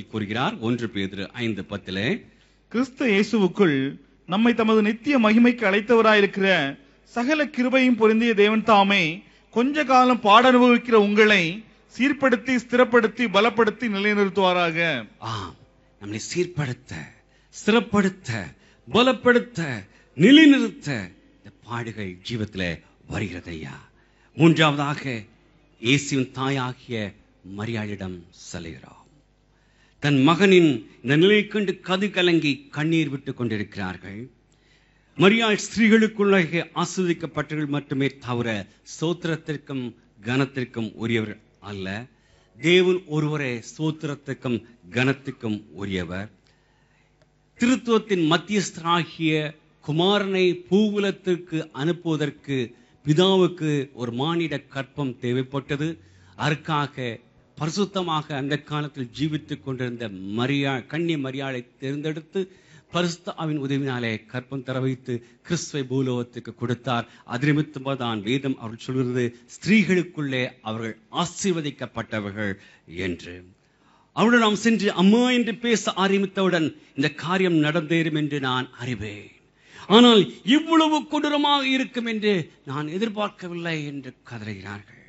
கூறுகிறார். 1 பேதுரு 5:10 கிறிஸ்து இயேசுவுக்குள் நம்மை தமது நித்திய மகிமைக்கு அழைத்தவராயிருக்கிற சகல கிருபையும் பொருந்திய தேவன் தாமே கொஞ்ச காலம் பாட அனுபவிக்கிற உங்களை சீர்படுத்தி ஸ்திரப்படுத்தி பலப்படுத்தி நிலைநிறுத்துவாராக. நம்மை சீர்படுத்த ஸ்திரப்படுத்த பலப்படுத்த நிலைநிறுத்த இந்த பாடுகள் ஜீவத்தில் வருகிறது ஐயா. மூன்றாவதாக இயேசுவின் தாயாகிய மரியாளிடம் செல்கிறோம். தன் மகனின் இந்த நிலையை கண்டு கது கலங்கி கண்ணீர் விட்டுக் கொண்டிருக்கிறார்கள். மரியாள் ஸ்திரீகளுக்குள்ளாக ஆஸ்வதிக்கப்பட்டவர்கள் மட்டுமே தவிர ஸ்தோத்திரத்திற்கும் கனத்திற்கும் உரியவர் அல்ல. தேவன் ஒருவரே ஸ்தோத்திரத்திற்கும் கனத்திற்கும் உரியவர். திருத்துவத்தின் மத்தியஸ்தராகிய குமாரனை பூவுலத்திற்கு அனுப்புவதற்கு பிதாவுக்கு ஒரு மானிட கற்பம் தேவைப்பட்டது. அதற்காக பரிசுத்தமாக அந்த காலத்தில் ஜீவித்துக் கொண்டிருந்த கன்னி மரியாளை தேர்ந்தெடுத்து பரிசுத்தாவின் உதவினாலே கற்பம் தர வைத்து கிறிஸ்துவை பூலோகத்துக்கு கொடுத்தார். அது நிமித்தமாக தான் வேதம் அவர்கள் சொல்கிறது, ஸ்திரீகளுக்குள்ளே அவர்கள் ஆசீர்வதிக்கப்பட்டவர்கள் என்று. அவருடன் நாம் சென்று அம்மா என்று பேச ஆரம்பித்தவுடன் இந்த காரியம் நடந்தேறும் என்று நான் அறிவேன். ஆனால் இவ்வளவு கொடூரமாக இருக்கும் என்று நான் எதிர்பார்க்கவில்லை என்று கதறுகிறார்கள்.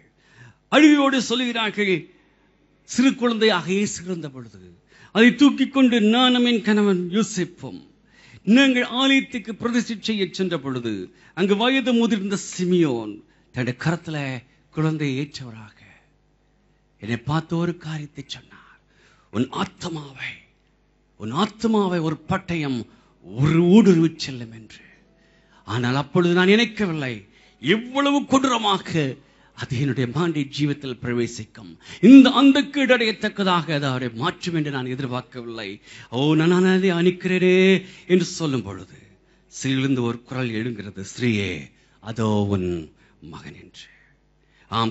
அழுகையோடு சொல்லுகிறார்கள், சிறு குழந்தையாக இயேசு இருந்த பொழுது அதை தூக்கி கொண்டு நானும் என் கணவன் யோசிப்போம் நாங்கள் ஆலயத்துக்கு பிரதிஷ்டை செய்ய சென்ற பொழுது அங்கு வயது முதிர்ந்த சிமியோன் தன்னுடைய கரத்துல குழந்தையை ஏற்றவராக என்னை பார்த்து ஒரு காரியத்தை சொன்னார். உன் ஆத்மாவை ஒரு பட்டயம் ஒரு ஊடுருவி செல்லும் என்று. ஆனால் அப்பொழுது நான் நினைக்கவில்லை எவ்வளவு கொடூரமாக அது என்னுடைய மாண்டிய ஜீவத்தில் பிரவேசிக்கும், இந்த அந்த கீழடையத்தக்கதாக அதை அவரை மாற்றும் என்று நான் எதிர்பார்க்கவில்லை. நான் அதை அணிக்கிறேனே என்று சொல்லும் பொழுது சிலிருந்து ஒரு குரல் எழுகிறது, ஸ்ரீயே அதோ உன் மகன் என்று.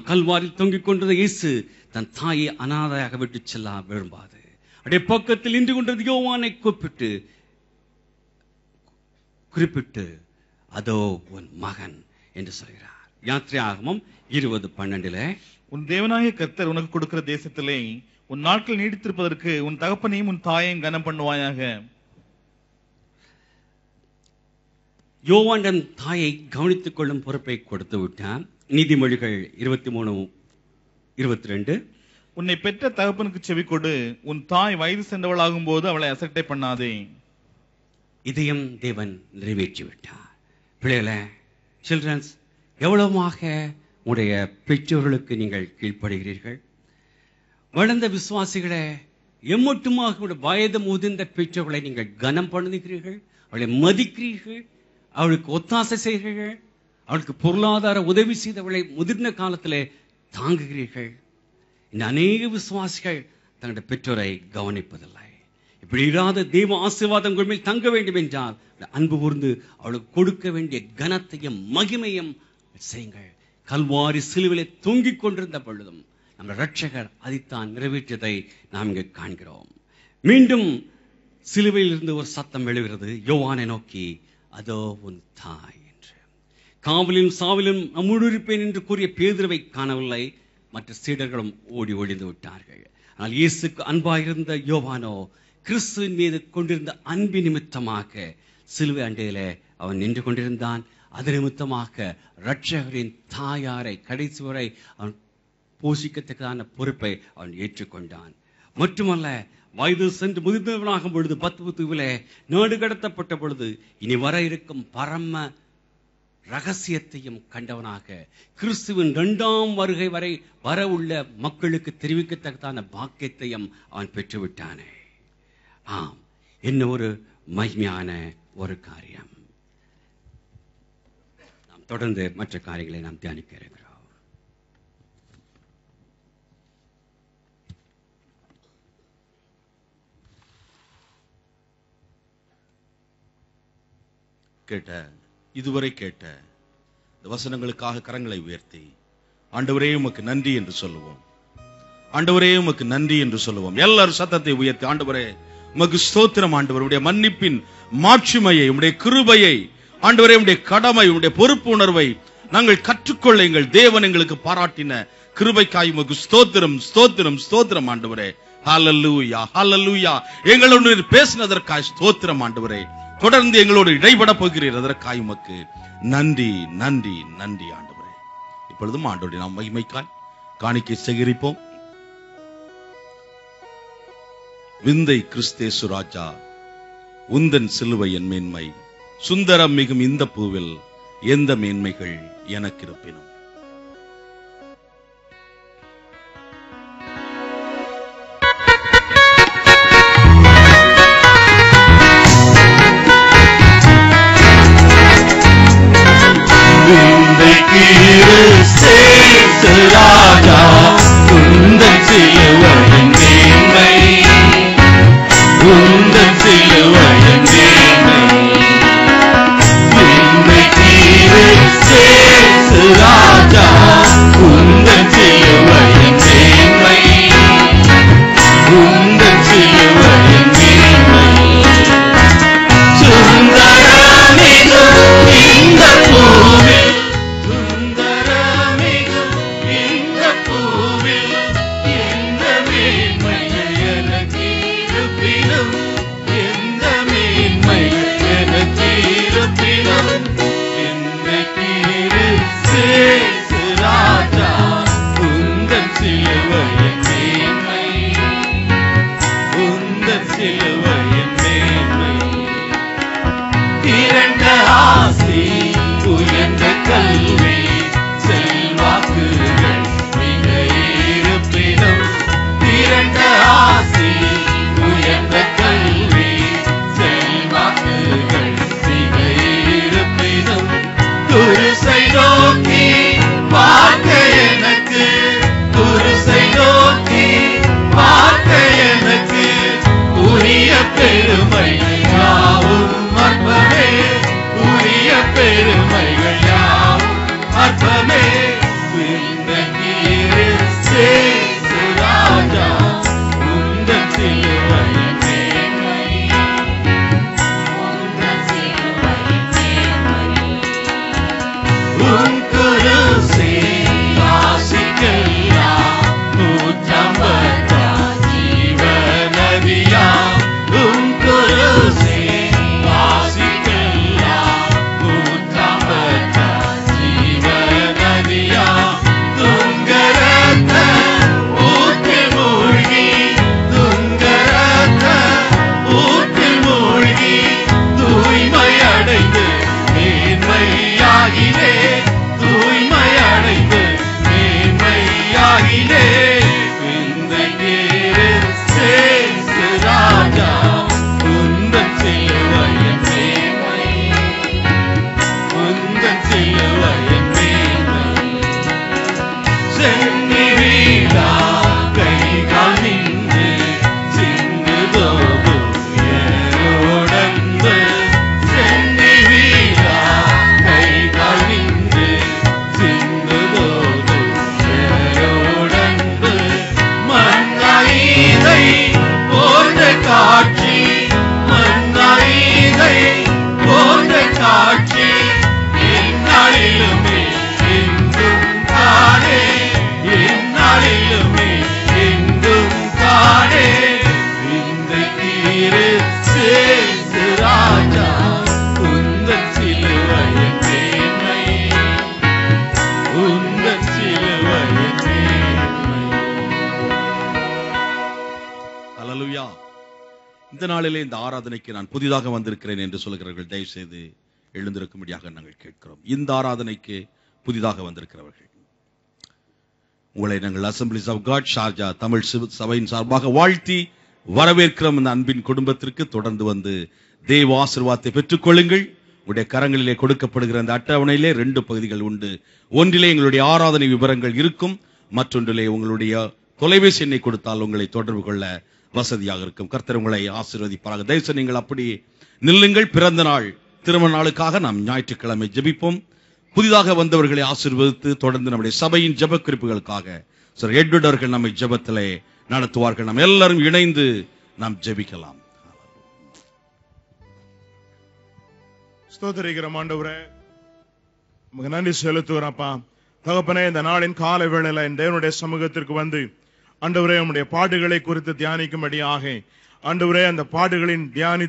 கல்வாரில் தொங்கிக் கொண்டது இயேசு தன் தாயை அனாதையாக விட்டு செல்ல விரும்பாது. அப்படியே பக்கத்தில் நின்று கொண்டது யோவானை குறிப்பிட்டு அதோ உன் மகன் என்று சொல்கிறார். யாத்திரையாகமம் 20:12 உன் தேவனாகிய கர்த்தர் உனக்கு கொடுக்கிற தேசத்திலே உன் நாட்கள் நீடித்திருப்பதற்கு உன் தகப்பனையும் உன் தாயையும் கனம் பண்ணுவாயாக. யோவான் தாயை கவனித்துக் கொள்ளும் பொறுப்பை கொடுத்து விட்டான். நீதிமொழிகள் 23:22 உன்னை பெற்ற தகப்பனுக்கு செவி கொடு, உன் தாய் வயது சென்றவளாகும் போது அவளை அசட்டை பண்ணாதே. இதையும் தேவன் நிறைவேற்றி விட்டார். பிள்ளைகளே, சில்ட்ரன்ஸ், எவ்வளவுமாக உடைய பெற்றோர்களுக்கு நீங்கள் கீழ்ப்படுகிறீர்கள்? வளர்ந்த விசுவாசிகளே, எம்மட்டுமாக வயது முதிர்ந்த பெற்றோர்களை நீங்கள் கனம் பண்ணுகிறீர்கள், அவளை மதிக்கிறீர்கள், அவளுக்கு ஒத்தாசை செய்கிறீர்கள், அவளுக்கு பொருளாதார உதவி செய்தவளை முதிர்ந்த காலத்திலே தாங்குகிறீர்கள். இந்த அநேக விசுவாசிகள் தன்னுடைய பெற்றோரை கவனிப்பதில்லை. இப்படி இல்லாத தெய்வ ஆசீர்வாதங்கள் மேல் தங்க வேண்டும் என்றால் அன்பு கூர்ந்து அவளுக்கு கொடுக்க வேண்டிய கனத்தையும் மகிமையும் செய்யுங்கள். கல்வாரி சிலுவிலே தொங்கிக் கொண்டிருந்த பொழுதும் நம்ம ரட்சகர் அதைத்தான் நிறைவேற்றியதை நாம் இங்கு காண்கிறோம். மீண்டும் சிலுவையில் இருந்து ஒரு சத்தம் எழுகிறது, யோவானை நோக்கி அதோ உன் தாய் என்று. காவலிலும் சாவிலும் அமுழுப்பேன் என்று கூறிய பேதுருவை காணவில்லை. மற்ற சீடர்களும் ஓடி ஒளிந்து விட்டார்கள். ஆனால் இயேசுக்கு அன்பாயிருந்த யோவானோ கிறிஸ்துவின் மீது கொண்டிருந்த அன்பு நிமித்தமாக சிலுவை அண்டையிலே அவன் நின்று கொண்டிருந்தான். அது நிமித்தமாக ரட்சகரின் தாயாரை கடைசி வரை அவன் போஷிக்கத்தக்கதான பொறுப்பை அவன் ஏற்றுக்கொண்டான். மட்டுமல்ல, வயது சென்று முதிர்ந்தவனாகும் பொழுது 10 நாடு கடத்தப்பட்ட பொழுது இனி வர இருக்கும் பரம ரகசியத்தையும் கண்டவனாக கிறிஸ்துவின் 2ஆம் வருகை வரை வர உள்ள மக்களுக்கு தெரிவிக்கத்தக்கதான பாக்கியத்தையும் அவன் பெற்றுவிட்டானே. என்ன ஒரு மகிமையான ஒரு காரியம். நாம் தொடர்ந்து மற்ற காரியங்களை நாம் தியானிக்க இருக்கிறோம். இதுவரை கேட்ட இந்த வசனங்களுக்காக கரங்களை உயர்த்தி ஆண்டவரே உமக்கு நன்றி என்று சொல்லுவோம். ஆண்டவரே உமக்கு நன்றி என்று சொல்லுவோம். எல்லாரும் சத்தத்தை உயர்த்தி ஆண்டவரே உமக்கு ஸ்தோத்திரம். ஆண்டவர் உடைய மன்னிப்பின் மாட்சிமையை, உடைய கிருபையை, ஆண்டவரே உடைய கடமை, உடைய பொறுப்பு உணர்வை நாங்கள் கற்றுக்கொள்ள எங்கள் தேவன் எங்களுக்கு பாராட்டின கிருபைக்காய் உமக்கு ஸ்தோத்திரம், ஸ்தோத்திரம், ஸ்தோத்திரம். ஆண்டவரே ஹல்லேலூயா, ஹல்லேலூயா. எங்களோடு பேசினதற்காய் ஸ்தோத்திரம் ஆண்டவரே. தொடர்ந்து எங்களோடு இடைபட போகிறீர், அதற்காய் உமக்கு நன்றி, நன்றி, நன்றி ஆண்டவரே. இப்பொழுதும் ஆண்டவரே நாம் மகிமைக்காய் காணிக்கை சேகரிப்போம். விந்தை கிறிஸ்தேசு ராஜா, உந்தன் சிலுவை என் மேன்மை, சுந்தரம் மிகும் இந்த பூவில் எந்த மேன்மைகள் எனக்கு இருப்பினும். ராஜா உந்தன் சிலுவையின் மேன்மை, உந்தன் சிலுவையின் மேன்மை, ராஜா உந்தன் சிலுவையின் மேன்மை, உந்தன் சிலுவையின் மேன்மை, சுந்தரமிகும் இந்த பூவில், சுந்தரமிகும் இந்த பூவில் எந்த மேன்மைகள் எனக்கு இருப்பினும், எந்த மேன்மைகள் எனக்கு இருப்பினும், ராஜா உந்தன் சிலுவையின் மேன்மை, உந்தன் சிலுவையின் மேன்மை, இரண்ட ஆசி உயர்ந்த கல்வி செல்வாக்குகள் மிக இருப்பினும், இரண்ட ஆசி உயர்ந்த கல்வி செல்வாக்குகள் மிக இருப்பினும், குருசை நோக்கி பார்க்க எனக்கு, குருசை நோக்கி பார்க்க எனக்கு உரிய பெருமைகள் யாவும் அற்பமே, உரிய பெருமைகள் யாவும் அற்பமே, ராஜா உந்தன் சிலுவையின் மேன்மை, உந்தன் சிலுவையின் மேன்மை, உன் குருசே வாசிக்கெல்லாம் 150 ஜீவநதியா, உன் குருசே வாசிக்கெல்லாம் 150 ஜீவநதியா, துங்கரத்த ஊற்றில் மூழ்கி, துங்கரத்த ஊற்றில் மூழ்கி தூய்மை அடைந்து மேன்மையாகினே, தூய்மை அடைந்து மேன்மையாகினே, ராஜா உந்தன் சிலுவையின் மேன்மை, உந்தன் சிலுவையின் மேன்மை, சென்னி வீடா கைகால் நின்று சிந்துதோடு உயரோடந்து, சென்னி வீடா கைகால் நின்று சிந்துதோடு உயரோடந்து, மண்ணாயிதை போன்ற காட்சி, மண்ணாயிதை போன்ற காட்சி எந்நாளிலுமே எங்கும் காணே, எந்நாளிலுமே எங்கும் காணே, இன்றைக்கு சேர்த்து ராஜா உந்தன் சிலுவையின் மேன்மை, உந்தன் சிலுவையின் மேன்மை. ஹல்லேலூயா. இந்த நாளிலே இந்த ஆராதனைக்கு நான் புதிதாக வந்திருக்கிறேன் என்று சொல்கிறவர்கள் தயவு செய்து எழுந்திருக்கும்படியாக நாங்கள் கேட்கிறோம். இந்த ஆராதனைக்கு புதிதாக வந்திருக்கிறவர்கள் உங்களை நாங்கள் Assemblies of God Sharjah Tamil சபையின் சார்பாக வாழ்த்தி வரவேற்கிறோம். இந்த அன்பின் குடும்பத்திற்கு தொடர்ந்து வந்து தேவ ஆசீர்வாதத்தை பெற்றுக்கொள்ளுங்கள். உங்களுடைய கரங்களிலே கொடுக்கப்படுகிற அந்த அட்டவணையிலே 2 பகுதிகள் உண்டு. ஒன்றிலே எங்களுடைய ஆராதனை விவரங்கள் இருக்கும், மற்றொன்றிலே உங்களுடைய தொலைபேசி எண்ணை கொடுத்தால் உங்களை தொடர்பு கொள்ள வசதியாக இருக்கும். கர்த்தர் உங்களை ஆசீர்வதிப்பாராக. தயவுசெய்து நீங்கள் அப்படி நில்லுங்கள். பிறந்த நாள் திருமண நாளுக்காக நாம் ஞாயிற்றுக்கிழமை ஜெபிப்போம். புதிதாக வந்தவர்களை ஆசீர்வதித்து தொடர்ந்து நம்முடைய சபையின் ஜெப குறிப்புகளுக்காக சார் எட்வர்ட் அவர்கள் நம்மை ஜெபத்திலே நடத்துவார்கள். நாம் எல்லாரும் இணைந்து நாம் ஜெபிக்கலாம். ஸ்தோத்திரிக்கிறோம் ஆண்டவரே, உமக்கு நன்றி செலுத்துகிறோம் அப்பா. தகப்பனே, இந்த நாளின் காலை வேளையில இந்த தேவனுடைய சமூகத்திற்கு வந்து ஆண்டவரே உம்முடைய பாடுகளை குறித்து தியானிக்கும்படியாக ஆண்டவரே அந்த பாடுகளின் தியானி